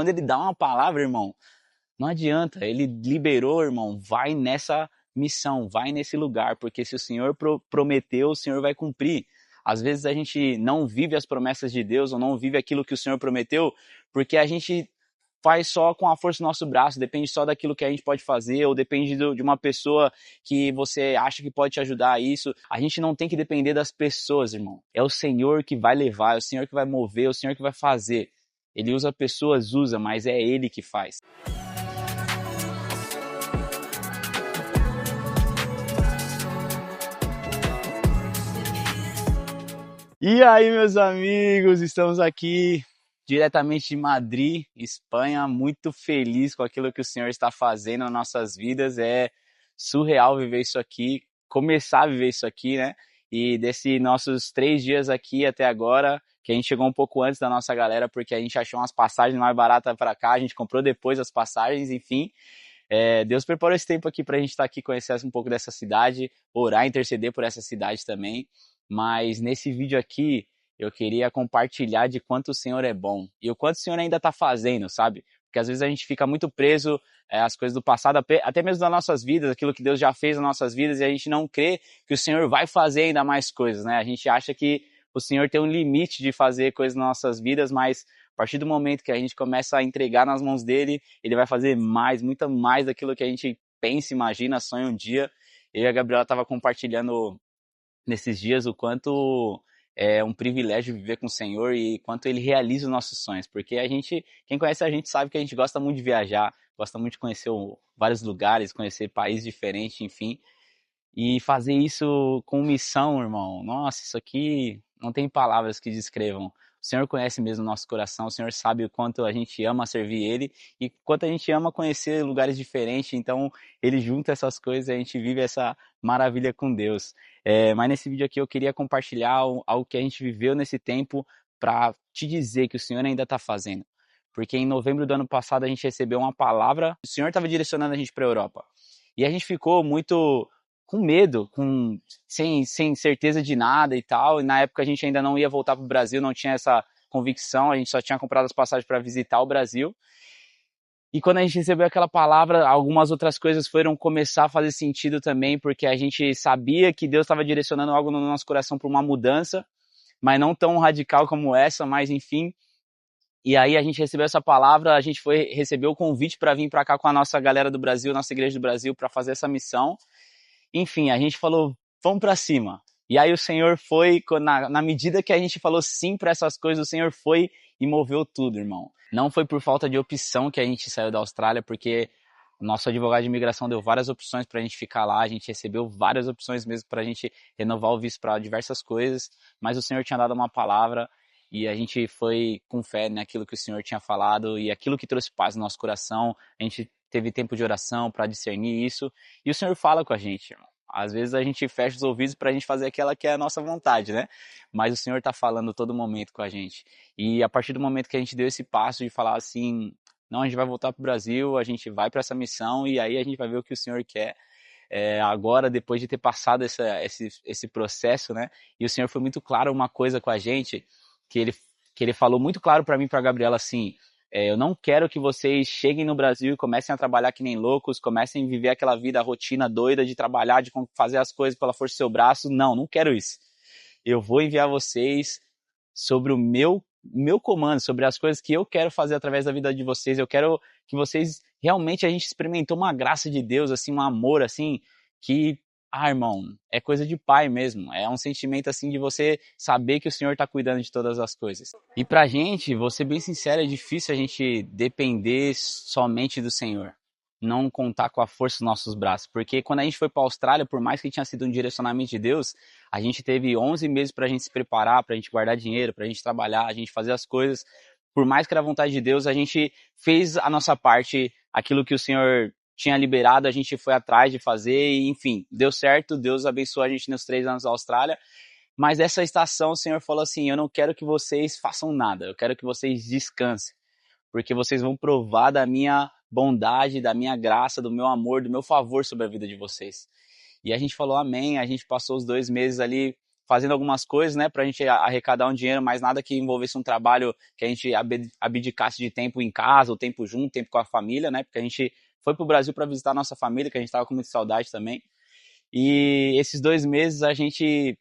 Quando ele dá uma palavra, irmão, não adianta, ele liberou, irmão, vai nessa missão, vai nesse lugar, porque se o Senhor prometeu, o Senhor vai cumprir. Às vezes a gente não vive as promessas de Deus ou não vive aquilo que o Senhor prometeu, porque a gente faz só com a força do nosso braço, depende só daquilo que a gente pode fazer, ou depende de uma pessoa que você acha que pode te ajudar a isso. A gente não tem que depender das pessoas, irmão. É o Senhor que vai levar, é o Senhor que vai mover, é o Senhor que vai fazer. Ele usa pessoas, usa, mas é Ele que faz. E aí, meus amigos, estamos aqui diretamente de Madrid, Espanha, muito feliz com aquilo que o Senhor está fazendo nas nossas vidas. É surreal viver isso aqui, começar a viver isso aqui, né? E desses nossos 3 dias aqui até agora, que a gente chegou um pouco antes da nossa galera, porque a gente achou umas passagens mais baratas para cá, a gente comprou depois as passagens, enfim. Deus preparou esse tempo aqui para a gente estar aqui, conhecer um pouco dessa cidade, orar, interceder por essa cidade também. Mas nesse vídeo aqui, eu queria compartilhar de quanto o Senhor é bom e o quanto o Senhor ainda está fazendo, sabe? Porque às vezes a gente fica muito preso às coisas do passado, até mesmo das nossas vidas, aquilo que Deus já fez nas nossas vidas, e a gente não crê que o Senhor vai fazer ainda mais coisas, né? A gente acha que o Senhor tem um limite de fazer coisas nas nossas vidas, mas a partir do momento que a gente começa a entregar nas mãos dele, ele vai fazer mais, muito mais daquilo que a gente pensa, imagina, sonha um dia. Eu e a Gabriela estava compartilhando nesses dias o quanto é um privilégio viver com o Senhor e quanto ele realiza os nossos sonhos, porque quem conhece a gente sabe que a gente gosta muito de viajar, gosta muito de conhecer vários lugares, conhecer países diferentes, enfim, e fazer isso com missão, irmão, nossa, isso aqui não tem palavras que descrevam. O Senhor conhece mesmo o nosso coração, o Senhor sabe o quanto a gente ama servir Ele e quanto a gente ama conhecer lugares diferentes, então Ele junta essas coisas e a gente vive essa maravilha com Deus. Mas nesse vídeo aqui eu queria compartilhar algo que a gente viveu nesse tempo para te dizer que o Senhor ainda está fazendo. Porque em novembro do ano passado a gente recebeu uma palavra, o Senhor estava direcionando a gente para a Europa. E a gente ficou muito com medo, sem certeza de nada e tal. E na época a gente ainda não ia voltar para o Brasil, não tinha essa convicção, a gente só tinha comprado as passagens para visitar o Brasil. E quando a gente recebeu aquela palavra, algumas outras coisas foram começar a fazer sentido também, porque a gente sabia que Deus estava direcionando algo no nosso coração para uma mudança, mas não tão radical como essa, mas enfim. E aí a gente recebeu essa palavra, a gente recebeu o convite para vir para cá com a nossa galera do Brasil, nossa igreja do Brasil, para fazer essa missão. Enfim, a gente falou, vamos para cima. E aí o Senhor foi, na medida que a gente falou sim para essas coisas, o Senhor foi e moveu tudo, irmão. Não foi por falta de opção que a gente saiu da Austrália, porque o nosso advogado de imigração deu várias opções para a gente ficar lá, a gente recebeu várias opções mesmo para a gente renovar o visto para diversas coisas, mas o Senhor tinha dado uma palavra e a gente foi com fé naquilo que o Senhor tinha falado e aquilo que trouxe paz no nosso coração. A gente teve tempo de oração para discernir isso e o Senhor fala com a gente, irmão. Às vezes a gente fecha os ouvidos para a gente fazer aquela que é a nossa vontade, né? Mas o Senhor está falando todo momento com a gente. E a partir do momento que a gente deu esse passo de falar assim, não, a gente vai voltar para o Brasil, a gente vai para essa missão e aí a gente vai ver o que o Senhor quer. Agora, depois de ter passado esse processo, né? E o Senhor foi muito claro uma coisa com a gente, que ele falou muito claro para mim e para a Gabriela assim, eu não quero que vocês cheguem no Brasil e comecem a trabalhar que nem loucos, comecem a viver aquela vida, a rotina doida de trabalhar, de fazer as coisas pela força do seu braço. Não quero isso. Eu vou enviar vocês sobre o meu comando, sobre as coisas que eu quero fazer através da vida de vocês. Eu quero que vocês, realmente, a gente experimentou uma graça de Deus, assim, um amor, assim, que, irmão, é coisa de pai mesmo. É um sentimento, assim, de você saber que o Senhor está cuidando de todas as coisas. E pra gente, vou ser bem sincero, é difícil a gente depender somente do Senhor. Não contar com a força dos nossos braços. Porque quando a gente foi para a Austrália, por mais que tenha sido um direcionamento de Deus, a gente teve 11 meses para a gente se preparar, para a gente guardar dinheiro, para a gente trabalhar, a gente fazer as coisas. Por mais que era a vontade de Deus, a gente fez a nossa parte, aquilo que o Senhor tinha liberado, a gente foi atrás de fazer e, enfim, deu certo, Deus abençoou a gente nos 3 anos da Austrália. Mas essa estação o Senhor falou assim, eu não quero que vocês façam nada, eu quero que vocês descansem, porque vocês vão provar da minha bondade, da minha graça, do meu amor, do meu favor sobre a vida de vocês. E a gente falou amém, a gente passou os 2 meses ali fazendo algumas coisas, né, pra gente arrecadar um dinheiro, mas nada que envolvesse um trabalho que a gente abdicasse de tempo em casa, o tempo junto, tempo com a família, né, porque a gente foi pro Brasil para visitar a nossa família, que a gente tava com muita saudade também. E esses 2 meses a gente,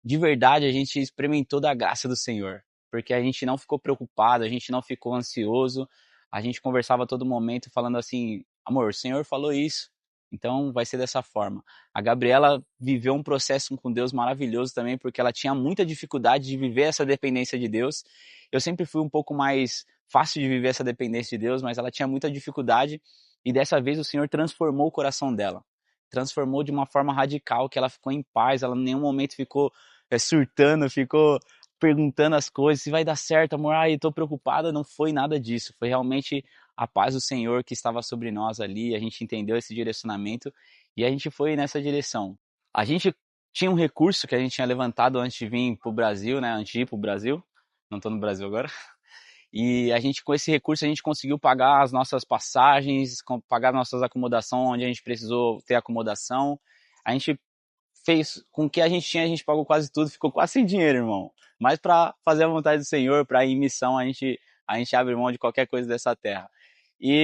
de verdade, a gente experimentou da graça do Senhor, porque a gente não ficou preocupado, a gente não ficou ansioso, a gente conversava a todo momento falando assim, amor, o Senhor falou isso, então vai ser dessa forma. A Gabriela viveu um processo com Deus maravilhoso também, porque ela tinha muita dificuldade de viver essa dependência de Deus. Eu sempre fui um pouco mais fácil de viver essa dependência de Deus, mas ela tinha muita dificuldade, e dessa vez o Senhor transformou o coração dela. Transformou de uma forma radical, que ela ficou em paz, ela em nenhum momento ficou surtando, ficou perguntando as coisas, se vai dar certo, amor, ai, eu tô preocupada, não foi nada disso, foi realmente a paz do Senhor que estava sobre nós ali, a gente entendeu esse direcionamento e a gente foi nessa direção. A gente tinha um recurso que a gente tinha levantado antes de vir pro Brasil, né, antes de ir pro Brasil, não tô no Brasil agora, e a gente, com esse recurso, a gente conseguiu pagar as nossas passagens, pagar nossas acomodações, onde a gente precisou ter acomodação, a gente fez com o que a gente tinha, a gente pagou quase tudo, ficou quase sem dinheiro, irmão. Mas para fazer a vontade do Senhor, para ir em missão, a gente abre mão de qualquer coisa dessa terra.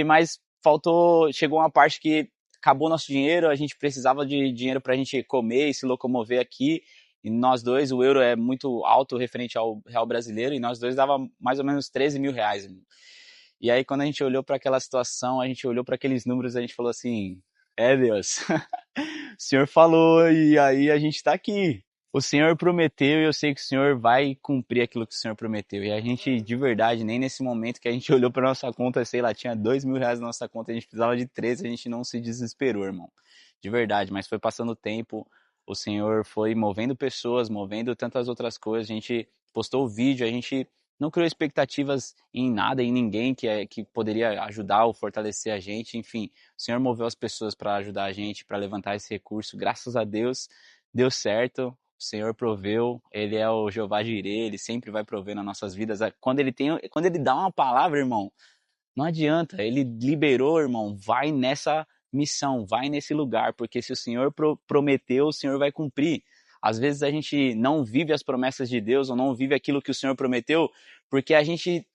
Mas faltou, chegou uma parte que acabou nosso dinheiro, a gente precisava de dinheiro para a gente comer e se locomover aqui. E nós dois, o euro é muito alto referente ao real brasileiro, e nós dois dava mais ou menos 13 mil reais. Irmão. E aí, quando a gente olhou para aquela situação, a gente olhou para aqueles números, a gente falou assim: é Deus, o Senhor falou e aí a gente está aqui. O Senhor prometeu e eu sei que o Senhor vai cumprir aquilo que o Senhor prometeu. E a gente, de verdade, nem nesse momento que a gente olhou para nossa conta, sei lá, tinha 2 mil reais na nossa conta, a gente precisava de 13, a gente não se desesperou, irmão. De verdade, mas foi passando o tempo, o Senhor foi movendo pessoas, movendo tantas outras coisas, a gente postou o vídeo, a gente não criou expectativas em nada, em ninguém que poderia ajudar ou fortalecer a gente, enfim. O Senhor moveu as pessoas para ajudar a gente, para levantar esse recurso. Graças a Deus, deu certo. O Senhor proveu. Ele é o Jeová Jireh, ele sempre vai prover nas nossas vidas. Quando ele dá uma palavra, irmão, não adianta. Ele liberou, irmão, vai nessa missão, vai nesse lugar, porque se o Senhor prometeu, o Senhor vai cumprir. Às vezes a gente não vive as promessas de Deus ou não vive aquilo que o Senhor prometeu, porque a gente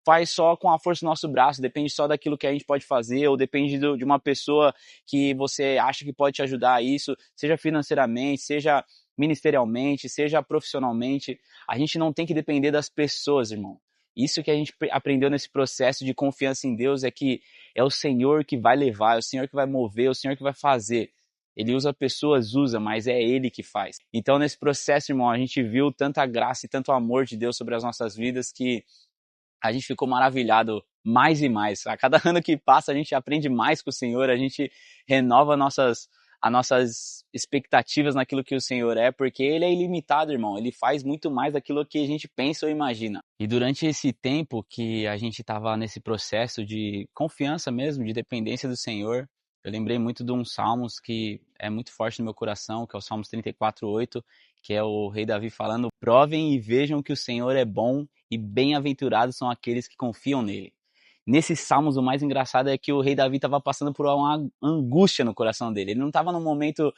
faz só com a força do nosso braço, depende só daquilo que a gente pode fazer, ou depende de uma pessoa que você acha que pode te ajudar a isso, seja financeiramente, seja ministerialmente, seja profissionalmente. A gente não tem que depender das pessoas, irmão. Isso que a gente aprendeu nesse processo de confiança em Deus é que é o Senhor que vai levar, é o Senhor que vai mover, é o Senhor que vai fazer. Ele usa pessoas, usa, mas é Ele que faz. Então, nesse processo, irmão, a gente viu tanta graça e tanto amor de Deus sobre as nossas vidas que a gente ficou maravilhado mais e mais. A cada ano que passa, a gente aprende mais com o Senhor, a gente renova as nossas expectativas naquilo que o Senhor é, porque Ele é ilimitado, irmão. Ele faz muito mais daquilo que a gente pensa ou imagina. E durante esse tempo que a gente estava nesse processo de confiança mesmo, de dependência do Senhor, eu lembrei muito de um Salmos que é muito forte no meu coração, que é o Salmos 34:8, que é o rei Davi falando: provem e vejam que o Senhor é bom e bem-aventurados são aqueles que confiam nele. Nesses salmos, o mais engraçado é que o rei Davi estava passando por uma angústia no coração dele. Ele não estava num momento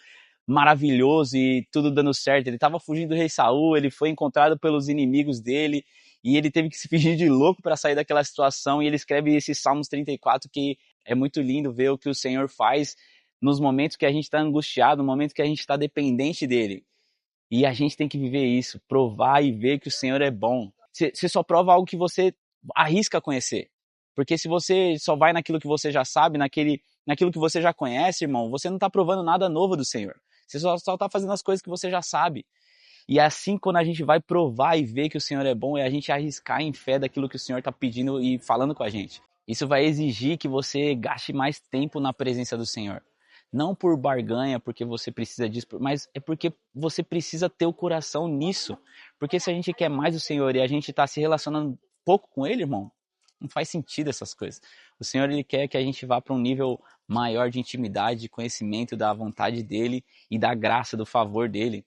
maravilhoso e tudo dando certo. Ele estava fugindo do rei Saul, ele foi encontrado pelos inimigos dele e ele teve que se fingir de louco para sair daquela situação. E ele escreve esses Salmos 34, que é muito lindo ver o que o Senhor faz nos momentos que a gente está angustiado, no momento que a gente está dependente dele. E a gente tem que viver isso, provar e ver que o Senhor é bom. Você só prova algo que você arrisca conhecer. Porque se você só vai naquilo que você já sabe, naquilo que você já conhece, irmão, você não está provando nada novo do Senhor. Você só está fazendo as coisas que você já sabe. E é assim, quando a gente vai provar e ver que o Senhor é bom, é a gente arriscar em fé daquilo que o Senhor está pedindo e falando com a gente. Isso vai exigir que você gaste mais tempo na presença do Senhor. Não por barganha, porque você precisa disso, mas é porque você precisa ter o coração nisso. Porque se a gente quer mais do Senhor e a gente está se relacionando pouco com Ele, irmão, não faz sentido essas coisas. O Senhor, Ele quer que a gente vá para um nível maior de intimidade, de conhecimento da vontade dEle e da graça, do favor dEle.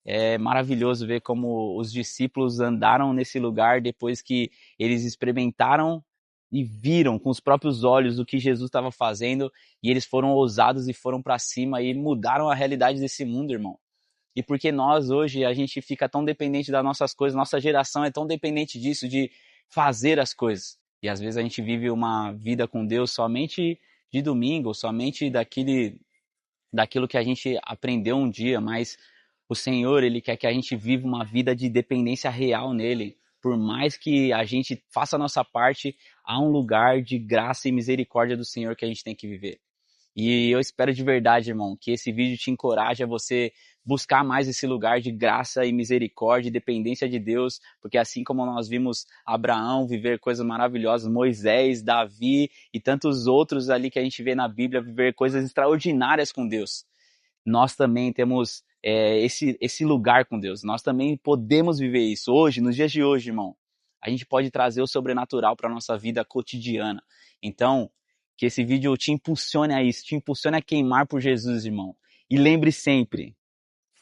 É maravilhoso ver como os discípulos andaram nesse lugar depois que eles experimentaram e viram com os próprios olhos o que Jesus estava fazendo, e eles foram ousados e foram para cima e mudaram a realidade desse mundo, irmão. E porque nós hoje a gente fica tão dependente das nossas coisas, nossa geração é tão dependente disso, de fazer as coisas. E às vezes a gente vive uma vida com Deus somente de domingo, somente daquilo que a gente aprendeu um dia, mas o Senhor, Ele quer que a gente viva uma vida de dependência real nele. Por mais que a gente faça a nossa parte, há um lugar de graça e misericórdia do Senhor que a gente tem que viver. E eu espero de verdade, irmão, que esse vídeo te encoraje a você buscar mais esse lugar de graça e misericórdia e dependência de Deus, porque assim como nós vimos Abraão viver coisas maravilhosas, Moisés, Davi e tantos outros ali que a gente vê na Bíblia viver coisas extraordinárias com Deus, nós também temos esse lugar com Deus. Nós também podemos viver isso hoje, nos dias de hoje, irmão. A gente pode trazer o sobrenatural para a nossa vida cotidiana. Então, que esse vídeo te impulsione a isso, te impulsione a queimar por Jesus, irmão. E lembre sempre,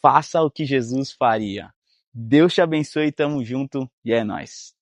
faça o que Jesus faria. Deus te abençoe, tamo junto e é nóis.